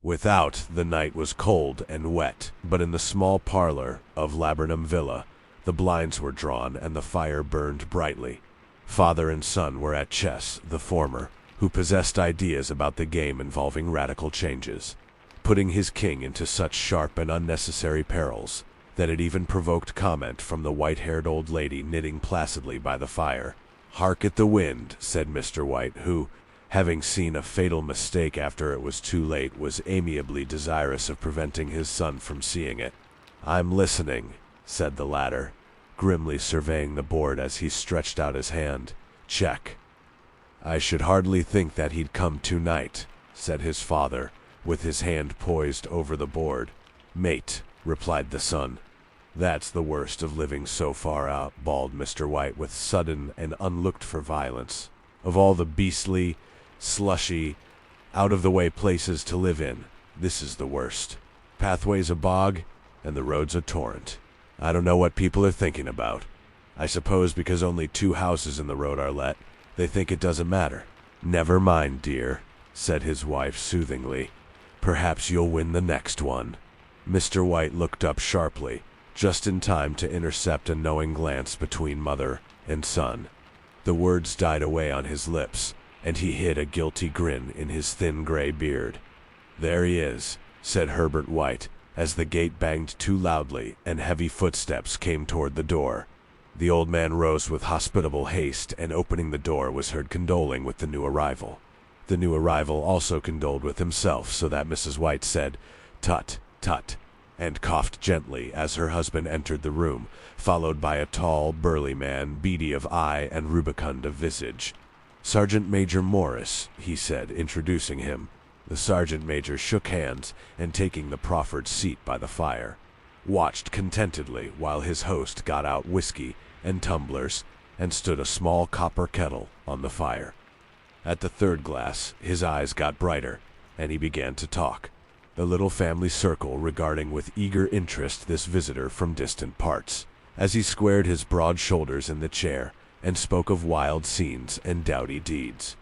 Without, the night was cold and wet, but in the small parlor of Laburnum Villa, the blinds were drawn and the fire burned brightly. Father and son were at chess, the former, who possessed ideas about the game involving radical changes, putting his king into such sharp and unnecessary perils that it even provoked comment from the white-haired old lady knitting placidly by the fire. "Hark at the wind," said Mr. White, who, having seen a fatal mistake after it was too late, was amiably desirous of preventing his son from seeing it. "I'm listening," said the latter, grimly surveying the board as he stretched out his hand. "Check." "I should hardly think that he'd come tonight," said his father, with his hand poised over the board. "Mate," replied the son. "That's the worst of living so far out," bawled Mr. White with sudden and unlooked-for violence. "Of all the beastly, slushy, out-of-the-way places to live in, this is the worst. Pathway's a bog, and the road's a torrent. I don't know what people are thinking about. I suppose because only 2 houses in the road are let, they think it doesn't matter." "Never mind, dear," said his wife soothingly. "Perhaps you'll win the next one." Mr. White looked up sharply, just in time to intercept a knowing glance between mother and son. The words died away on his lips, and he hid a guilty grin in his thin gray beard. "There he is," said Herbert White, as the gate banged too loudly and heavy footsteps came toward the door. The old man rose with hospitable haste, and opening the door was heard condoling with the new arrival. The new arrival also condoled with himself, so that Mrs. White said, "Tut, tut," and coughed gently as her husband entered the room, followed by a tall, burly man, beady of eye and rubicund of visage. "Sergeant Major Morris," he said, introducing him. The sergeant major shook hands, and taking the proffered seat by the fire, watched contentedly while his host got out whiskey and tumblers and stood a small copper kettle on the fire. At the 3rd glass, his eyes got brighter, and he began to talk, the little family circle regarding with eager interest this visitor from distant parts, as he squared his broad shoulders in the chair and spoke of wild scenes and doughty deeds,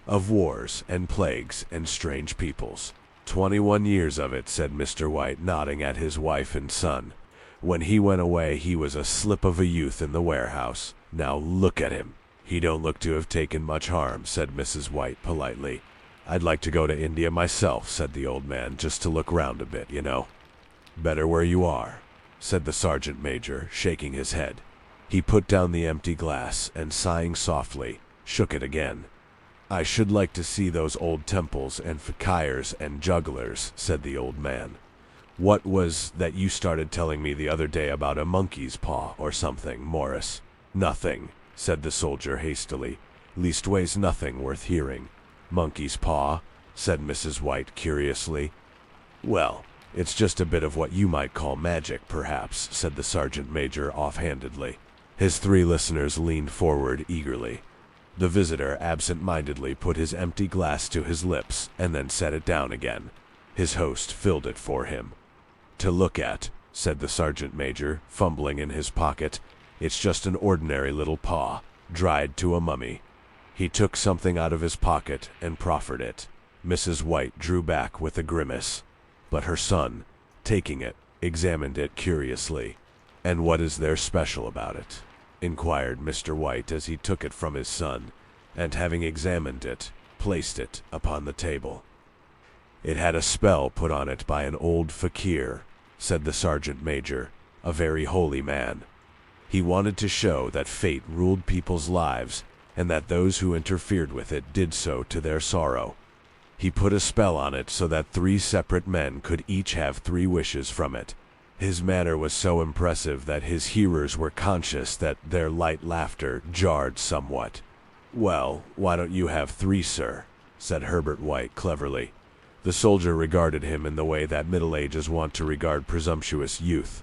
of wars and plagues and strange peoples. 21 years of it," said Mr. White, nodding at his wife and son. "When he went away he was a slip of a youth in the warehouse. Now look at him." "He don't look to have taken much harm," said Mrs. White politely. "I'd like to go to India myself," said the old man, "just to look round a bit, you know." "Better where you are," said the sergeant major, shaking his head. He put down the empty glass, and sighing softly, shook it again. "I should like to see those old temples and fakirs and jugglers," said the old man. "What was that you started telling me the other day about a monkey's paw or something, Morris?" "Nothing," said the soldier hastily. "Leastways nothing worth hearing." "Monkey's paw?" said Mrs. White curiously. "Well, it's just a bit of what you might call magic, perhaps," said the sergeant major offhandedly. His 3 listeners leaned forward eagerly. The visitor absent-mindedly put his empty glass to his lips and then set it down again. His host filled it for him. "To look at," said the sergeant major, fumbling in his pocket. "It's just an ordinary little paw, dried to a mummy." He took something out of his pocket and proffered it. Mrs. White drew back with a grimace, but her son, taking it, examined it curiously. "And what is there special about it?" inquired Mr. White as he took it from his son, and having examined it, placed it upon the table. "It had a spell put on it by an old fakir," said the sergeant major, "a very holy man. He wanted to show that fate ruled people's lives, and that those who interfered with it did so to their sorrow. He put a spell on it so that 3 separate men could each have 3 wishes from it. His manner was so impressive that his hearers were conscious that their light laughter jarred somewhat. "Well, why don't you have 3, sir?" said Herbert White cleverly. The soldier regarded him in the way that Middle Ages want to regard presumptuous youth.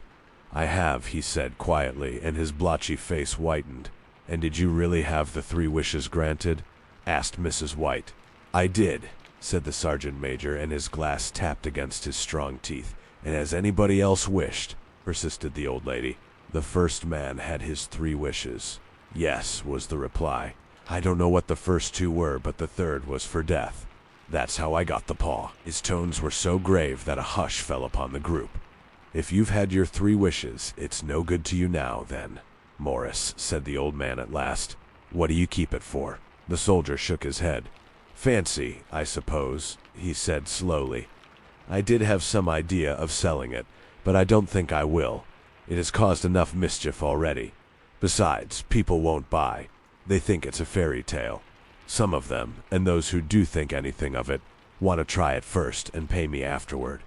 "I have," he said quietly, and his blotchy face whitened. "And did you really have the 3 wishes granted?" asked Mrs. White. "I did," said the sergeant major, and his glass tapped against his strong teeth. "And has anybody else wished?" persisted the old lady. "The first man had his 3 wishes." "Yes," was the reply. "I don't know what the first 2 were, but the third was for death." That's how I got the paw." His tones were so grave that a hush fell upon the group. "If you've had your 3 wishes, it's no good to you now, then, Morris," said the old man at last. "What do you keep it for?" The soldier shook his head. "Fancy, I suppose," he said slowly. "I did have some idea of selling it, but I don't think I will. It has caused enough mischief already. Besides, people won't buy. They think it's a fairy tale. Some of them, and those who do think anything of it, want to try it first and pay me afterward."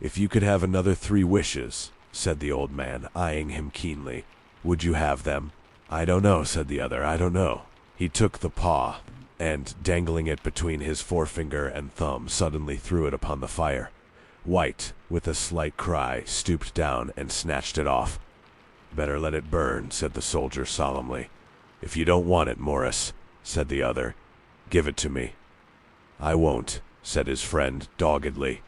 "If you could have another 3 wishes," said the old man, eyeing him keenly, "would you have them?" "I don't know," said the other, "I don't know." He took the paw, and, dangling it between his forefinger and thumb, suddenly threw it upon the fire. White, with a slight cry, stooped down and snatched it off. "Better let it burn," said the soldier solemnly. "If you don't want it, Morris," said the other, "give it to me." "I won't," said his friend doggedly.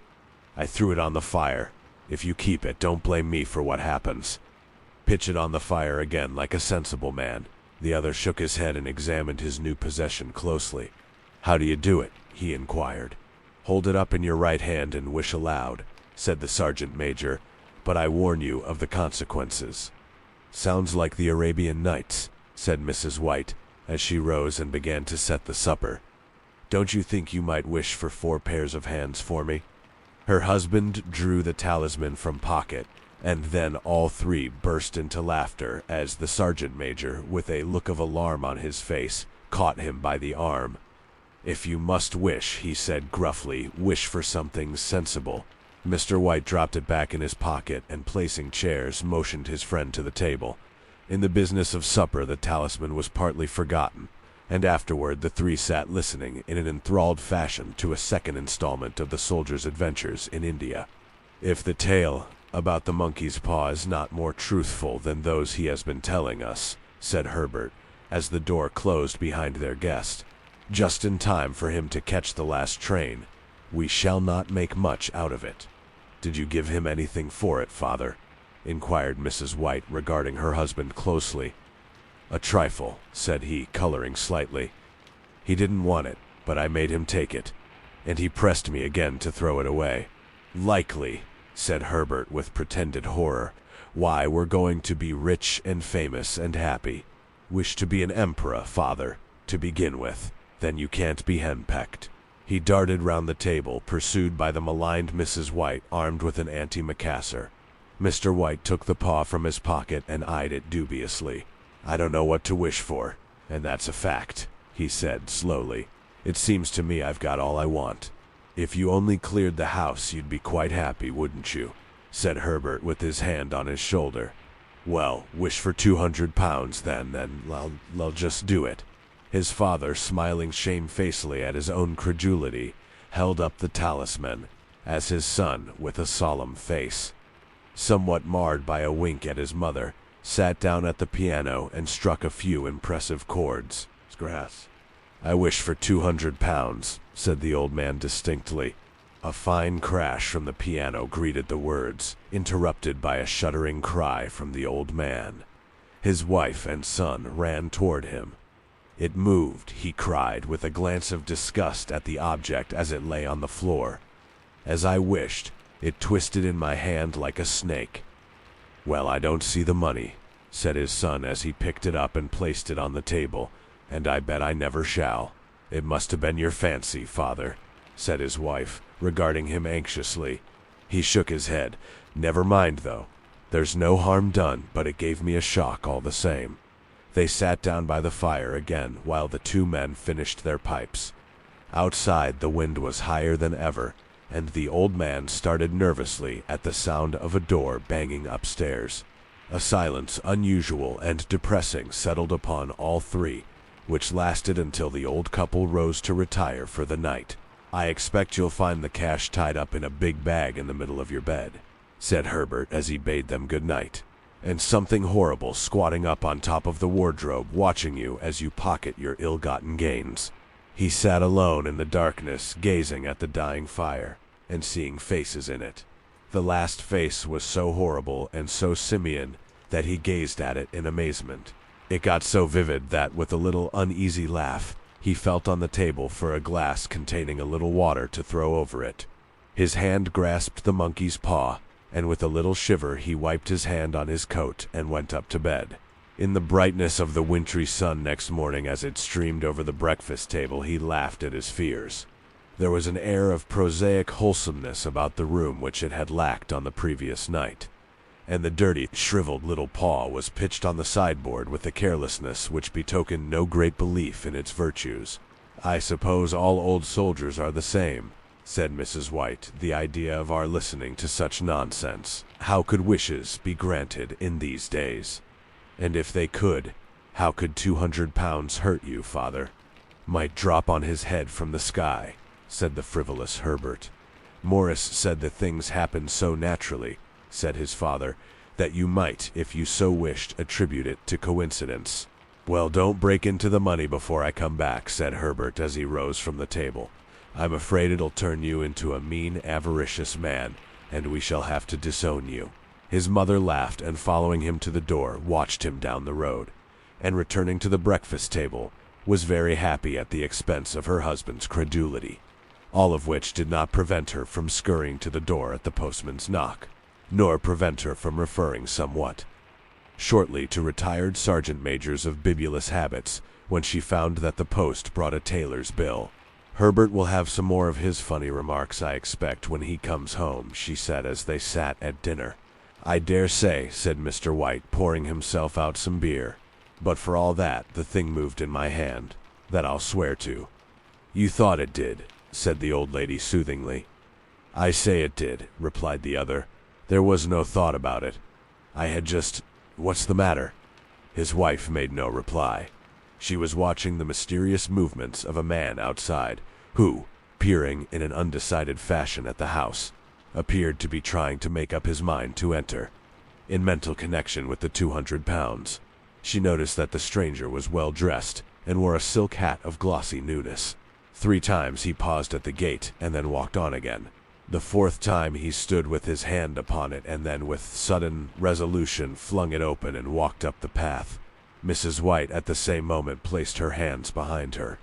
"I threw it on the fire. If you keep it, don't blame me for what happens. Pitch it on the fire again like a sensible man." The other shook his head and examined his new possession closely. "How do you do it?" he inquired. "Hold it up in your right hand and wish aloud," said the sergeant major, "but I warn you of the consequences." "Sounds like the Arabian Nights," said Mrs. White, as she rose and began to set the supper. "Don't you think you might wish for 4 pairs of hands for me?" Her husband drew the talisman from pocket, and then all 3 burst into laughter as the sergeant major, with a look of alarm on his face, caught him by the arm. "If you must wish," he said gruffly, "wish for something sensible." Mr. White dropped it back in his pocket and, placing chairs, motioned his friend to the table. In the business of supper the talisman was partly forgotten, and afterward the 3 sat listening in an enthralled fashion to a second installment of the soldier's adventures in India. "If the tale about the monkey's paw is not more truthful than those he has been telling us," said Herbert, as the door closed behind their guest, just in time for him to catch the last train, "we shall not make much out of it." "Did you give him anything for it, father?" inquired Mrs. White, regarding her husband closely. "A trifle," said he, coloring slightly. "He didn't want it, but I made him take it, and he pressed me again to throw it away." "Likely," said Herbert with pretended horror. "Why, we're going to be rich and famous and happy. Wish to be an emperor, father, to begin with. Then you can't be henpecked." He darted round the table, pursued by the maligned Mrs. White, armed with an antimacassar. Mr. White took the paw from his pocket and eyed it dubiously. "I don't know what to wish for, and that's a fact," he said slowly. "It seems to me I've got all I want." "If you only cleared the house, you'd be quite happy, wouldn't you?" said Herbert with his hand on his shoulder. "Well, wish for £200 then, and I'll just do it." His father, smiling shamefacedly at his own credulity, held up the talisman, as his son, with a solemn face, somewhat marred by a wink at his mother, sat down at the piano and struck a few impressive chords. "Grass. I wish for £200, said the old man distinctly. A fine crash from the piano greeted the words, interrupted by a shuddering cry from the old man. His wife and son ran toward him. "It moved," he cried, with a glance of disgust at the object as it lay on the floor. "As I wished, it twisted in my hand like a snake." "Well, I don't see the money," said his son as he picked it up and placed it on the table, "and I bet I never shall." "It must have been your fancy, father," said his wife, regarding him anxiously. He shook his head. "Never mind, though. There's no harm done, but it gave me a shock all the same." They sat down by the fire again while the 2 men finished their pipes. Outside the wind was higher than ever, and the old man started nervously at the sound of a door banging upstairs. A silence unusual and depressing settled upon all 3, which lasted until the old couple rose to retire for the night. "I expect you'll find the cash tied up in a big bag in the middle of your bed," said Herbert as he bade them good night, "and something horrible squatting up on top of the wardrobe watching you as you pocket your ill-gotten gains." He sat alone in the darkness, gazing at the dying fire, and seeing faces in it. The last face was so horrible and so simian that he gazed at it in amazement. It got so vivid that, with a little uneasy laugh, He felt on the table for a glass containing a little water to throw over it. His hand grasped the monkey's paw, and with a little shiver he wiped his hand on his coat and went up to bed. In the brightness of the wintry sun next morning as it streamed over the breakfast table, he laughed at his fears. There was an air of prosaic wholesomeness about the room which it had lacked on the previous night, and the dirty, shriveled little paw was pitched on the sideboard with a carelessness which betokened no great belief in its virtues. "I suppose all old soldiers are the same," said Mrs. White, "the idea of our listening to such nonsense. How could wishes be granted in these days? And if they could, how could £200 hurt you, father?" "Might drop on his head from the sky," said the frivolous Herbert. "Morris said that things happened so naturally," said his father, "that you might, if you so wished, attribute it to coincidence." "Well, don't break into the money before I come back," said Herbert as he rose from the table. "I'm afraid it'll turn you into a mean, avaricious man, and we shall have to disown you." His mother laughed, and following him to the door, watched him down the road, and returning to the breakfast table, was very happy at the expense of her husband's credulity, all of which did not prevent her from scurrying to the door at the postman's knock, nor prevent her from referring somewhat shortly to retired sergeant majors of bibulous habits when she found that the post brought a tailor's bill. "Herbert will have some more of his funny remarks, I expect, when he comes home," she said as they sat at dinner. "I dare say," said Mr. White, pouring himself out some beer. "But for all that, the thing moved in my hand. That I'll swear to." "You thought it did," said the old lady soothingly. "I say it did," replied the other. "There was no thought about it. I had just— What's the matter?" His wife made no reply. She was watching the mysterious movements of a man outside, who, peering in an undecided fashion at the house, appeared to be trying to make up his mind to enter. In mental connection with the £200, she noticed that the stranger was well dressed and wore a silk hat of glossy newness. 3 times he paused at the gate and then walked on again. The 4th time he stood with his hand upon it and then with sudden resolution flung it open and walked up the path. Mrs. White at the same moment placed her hands behind her,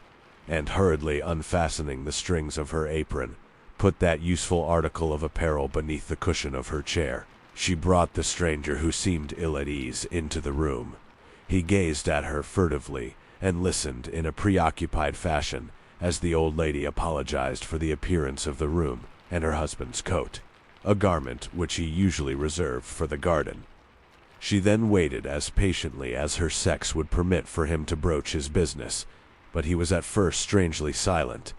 and hurriedly unfastening the strings of her apron, put that useful article of apparel beneath the cushion of her chair. She brought the stranger, who seemed ill at ease, into the room. He gazed at her furtively and listened in a preoccupied fashion as the old lady apologized for the appearance of the room and her husband's coat, a garment which he usually reserved for the garden. She then waited as patiently as her sex would permit for him to broach his business, but he was at first strangely silent.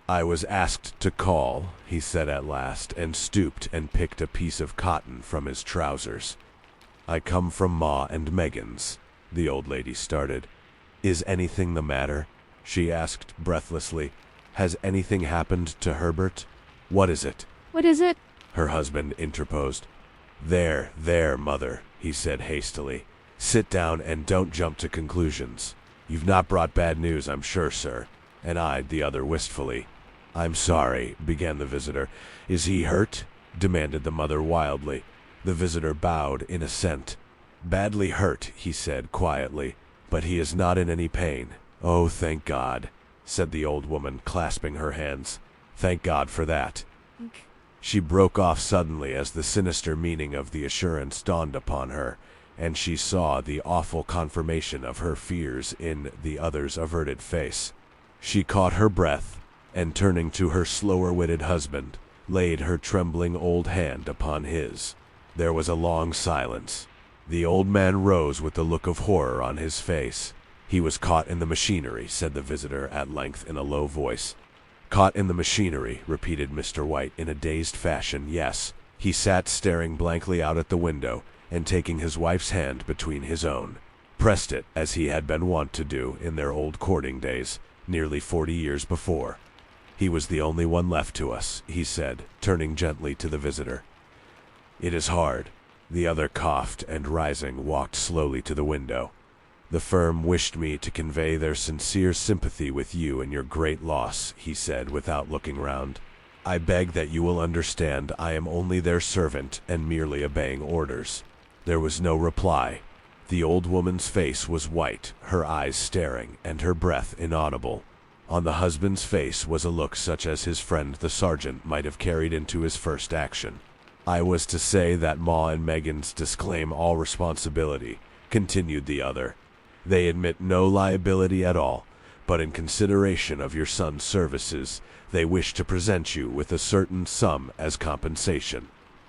"I was asked to call," he said at last, and stooped and picked a piece of cotton from his trousers. "I come from Ma and Megan's." The old lady started. "Is anything the matter?" she asked breathlessly. "Has anything happened to Herbert?" "What is it?" "What is it?" her husband interposed. There, mother," he said hastily. "Sit down and don't jump to conclusions. You've not brought bad news, I'm sure, sir," and eyed the other wistfully. "I'm sorry," began the visitor. "Is he hurt?" demanded the mother wildly. The visitor bowed in assent. "Badly hurt," he said quietly, "but he is not in any pain." "Oh, thank God," said the old woman, clasping her hands. "Thank God for that." She broke off suddenly as the sinister meaning of the assurance dawned upon her, and she saw the awful confirmation of her fears in the other's averted face. She caught her breath, and turning to her slower-witted husband, laid her trembling old hand upon his. There was a long silence. The old man rose with a look of horror on his face. "He was caught in the machinery," said the visitor at length in a low voice. "Caught in the machinery," repeated Mr. White in a dazed fashion. "Yes." He sat staring blankly out at the window, and taking his wife's hand between his own, pressed it as he had been wont to do in their old courting days, nearly 40 years before. "He was the only one left to us," he said, turning gently to the visitor. "It is hard." The other coughed and, rising, walked slowly to the window. "The firm wished me to convey their sincere sympathy with you in your great loss," he said without looking round. "I beg that you will understand I am only their servant and merely obeying orders." There was no reply. The old woman's face was white, her eyes staring, and her breath inaudible. On the husband's face was a look such as his friend the sergeant might have carried into his first action. "I was to say that Ma and Megan's disclaim all responsibility," continued the other. "They admit no liability at all, but in consideration of your son's services, they wish to present you with a certain sum as compensation."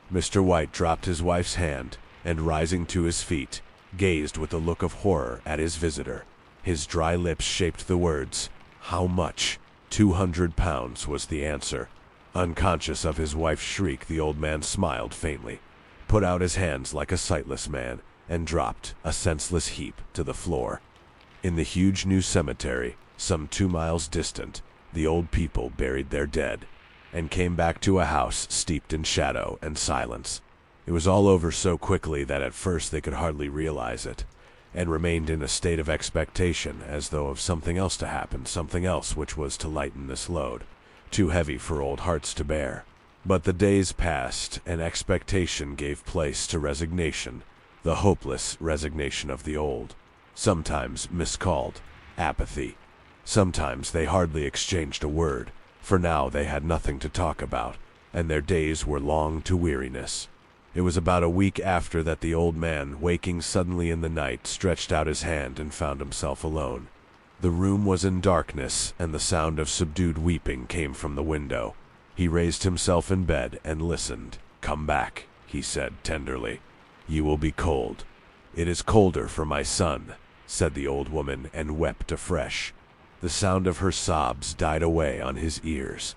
Mr. White dropped his wife's hand, and rising to his feet, gazed with a look of horror at his visitor. His dry lips shaped the words, "How much?" £200 was the answer. Unconscious of his wife's shriek, the old man smiled faintly, put out his hands like a sightless man, and dropped, a senseless heap, to the floor. In the huge new cemetery, some 2 miles distant, the old people buried their dead, and came back to a house steeped in shadow and silence. It was all over so quickly that at first they could hardly realize it, and remained in a state of expectation, as though of something else to happen, something else which was to lighten this load, too heavy for old hearts to bear. But the days passed, and expectation gave place to resignation, the hopeless resignation of the old, sometimes miscalled apathy. Sometimes they hardly exchanged a word, for now they had nothing to talk about, and their days were long to weariness. It was about a week after that the old man, waking suddenly in the night, stretched out his hand and found himself alone. The room was in darkness, and the sound of subdued weeping came from the window. He raised himself in bed and listened. "Come back," he said tenderly. "You will be cold." "It is colder for my son," said the old woman, and wept afresh. The sound of her sobs died away on his ears.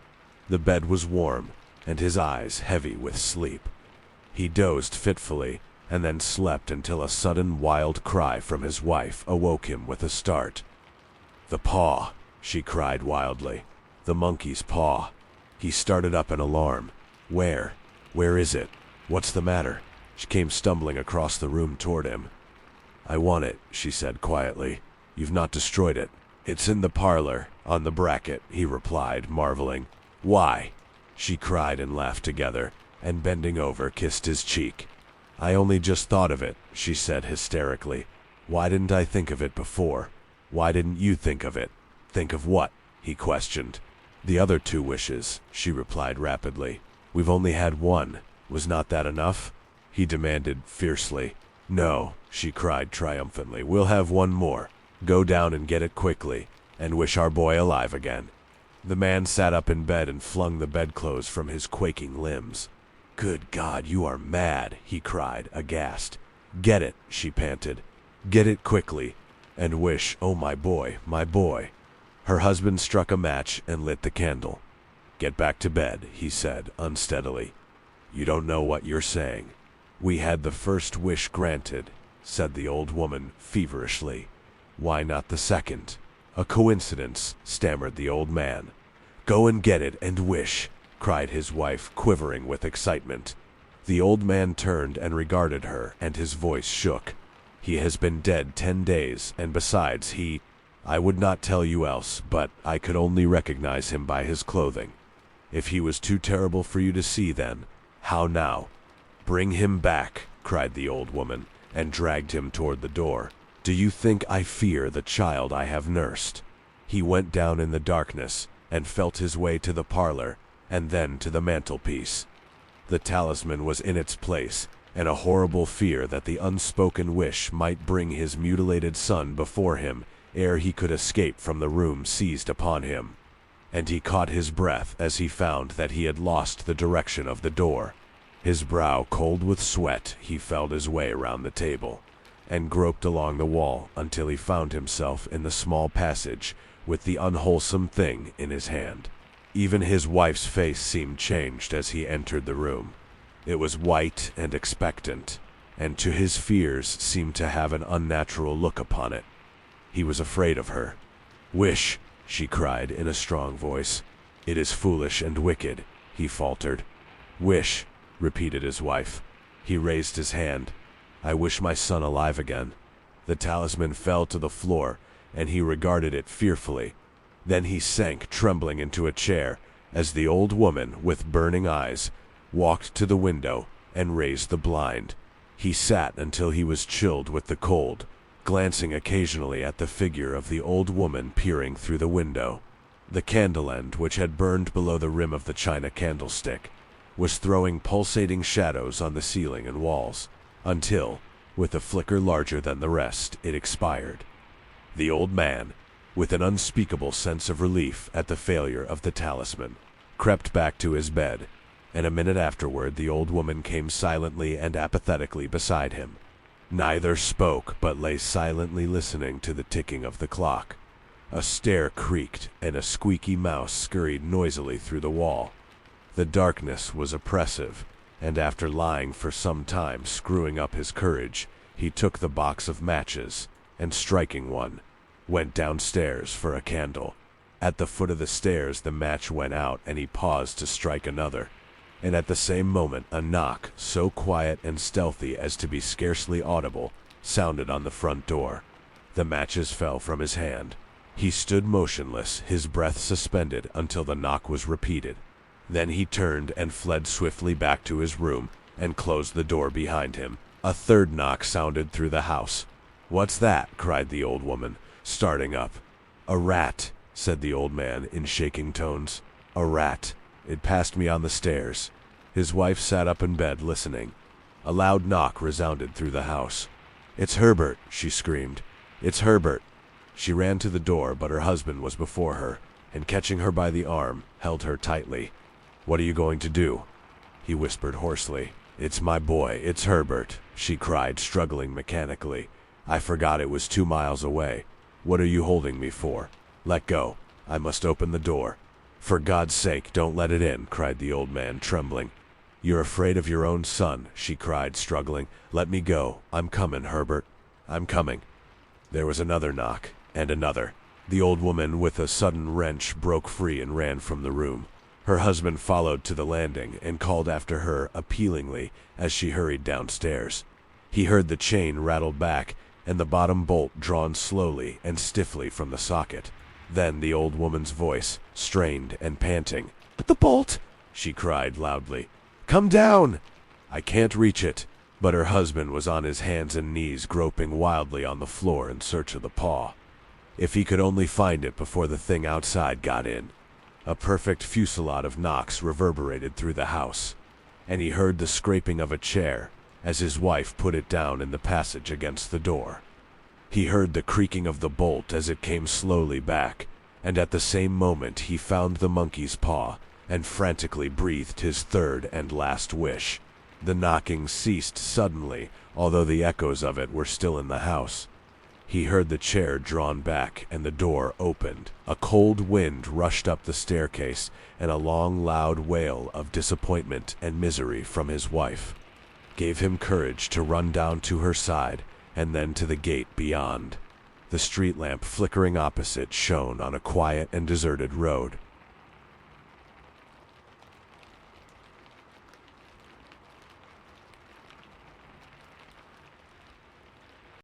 The bed was warm, and his eyes heavy with sleep. He dozed fitfully, and then slept until a sudden wild cry from his wife awoke him with a start. "The paw!" she cried wildly. "The monkey's paw!" He started up in alarm. "Where? Where is it? What's the matter?" She came stumbling across the room toward him. "I want it," she said quietly. "You've not destroyed it." "It's in the parlor, on the bracket," he replied, marveling. "Why?" She cried and laughed together, and bending over, kissed his cheek. "I only just thought of it," she said hysterically. "Why didn't I think of it before? Why didn't you think of it?" "Think of what?" he questioned. "The other 2 wishes," she replied rapidly. "We've only had one. Was not that enough?" he demanded fiercely. "No," she cried triumphantly. "We'll have one more. Go down and get it quickly, and wish our boy alive again." The man sat up in bed and flung the bedclothes from his quaking limbs. "Good God, you are mad," he cried, aghast. "Get it," she panted. "Get it quickly, and wish, oh my boy, my boy." Her husband struck a match and lit the candle. "Get back to bed," he said unsteadily. "You don't know what you're saying." "We had the first wish granted," said the old woman feverishly. "Why not the second?" "A coincidence," stammered the old man. "Go and get it and wish," cried his wife, quivering with excitement. The old man turned and regarded her, and his voice shook. "He has been dead 10 days, and besides I would not tell you else, but I could only recognize him by his clothing. If he was too terrible for you to see then, how now?" "Bring him back," cried the old woman, and dragged him toward the door. "Do you think I fear the child I have nursed?" He went down in the darkness, and felt his way to the parlor, and then to the mantelpiece. The talisman was in its place, and a horrible fear that the unspoken wish might bring his mutilated son before him ere he could escape from the room seized upon him. And he caught his breath as he found that he had lost the direction of the door. His brow cold with sweat, he felt his way round the table, and groped along the wall until he found himself in the small passage with the unwholesome thing in his hand. Even his wife's face seemed changed as he entered the room. It was white and expectant, and to his fears seemed to have an unnatural look upon it. He was afraid of her. "Wish," she cried in a strong voice. "It is foolish and wicked," he faltered. "Wish," repeated his wife. He raised his hand. "I wish my son alive again." The talisman fell to the floor, and he regarded it fearfully. Then he sank trembling into a chair, as the old woman, with burning eyes, walked to the window and raised the blind. He sat until he was chilled with the cold, glancing occasionally at the figure of the old woman peering through the window. The candle end, which had burned below the rim of the china candlestick, was throwing pulsating shadows on the ceiling and walls, until, with a flicker larger than the rest, it expired. The old man, with an unspeakable sense of relief at the failure of the talisman, crept back to his bed, and a minute afterward the old woman came silently and apathetically beside him. Neither spoke, but lay silently listening to the ticking of the clock. A stair creaked, and a squeaky mouse scurried noisily through the wall. The darkness was oppressive, and after lying for some time screwing up his courage, he took the box of matches, and striking one, went downstairs for a candle. At the foot of the stairs the match went out, and he paused to strike another, and at the same moment a knock, so quiet and stealthy as to be scarcely audible, sounded on the front door. The matches fell from his hand. He stood motionless, his breath suspended, until the knock was repeated. Then he turned and fled swiftly back to his room, and closed the door behind him. A third knock sounded through the house. "What's that?" cried the old woman, starting up. "A rat," said the old man in shaking tones. "A rat. It passed me on the stairs." His wife sat up in bed listening. A loud knock resounded through the house. "It's Herbert," she screamed. "It's Herbert." She ran to the door, but her husband was before her, and catching her by the arm, held her tightly. "What are you going to do?" he whispered hoarsely. "It's my boy, it's Herbert," she cried, struggling mechanically. "I forgot it was 2 miles away. What are you holding me for? Let go. I must open the door." "For God's sake, don't let it in," cried the old man, trembling. "You're afraid of your own son," she cried, struggling. "Let me go. I'm coming, Herbert. I'm coming." There was another knock, and another. The old woman, with a sudden wrench, broke free and ran from the room. Her husband followed to the landing and called after her appealingly as she hurried downstairs. He heard the chain rattle back and the bottom bolt drawn slowly and stiffly from the socket. Then the old woman's voice, strained and panting. "But the bolt!" she cried loudly. "Come down!" "I can't reach it." But her husband was on his hands and knees, groping wildly on the floor in search of the paw. If he could only find it before the thing outside got in. A perfect fusillade of knocks reverberated through the house, and he heard the scraping of a chair as his wife put it down in the passage against the door. He heard the creaking of the bolt as it came slowly back, and at the same moment he found the monkey's paw and frantically breathed his third and last wish. The knocking ceased suddenly, although the echoes of it were still in the house. He heard the chair drawn back and the door opened. A cold wind rushed up the staircase, and a long, loud wail of disappointment and misery from his wife gave him courage to run down to her side and then to the gate beyond. The street lamp flickering opposite shone on a quiet and deserted road.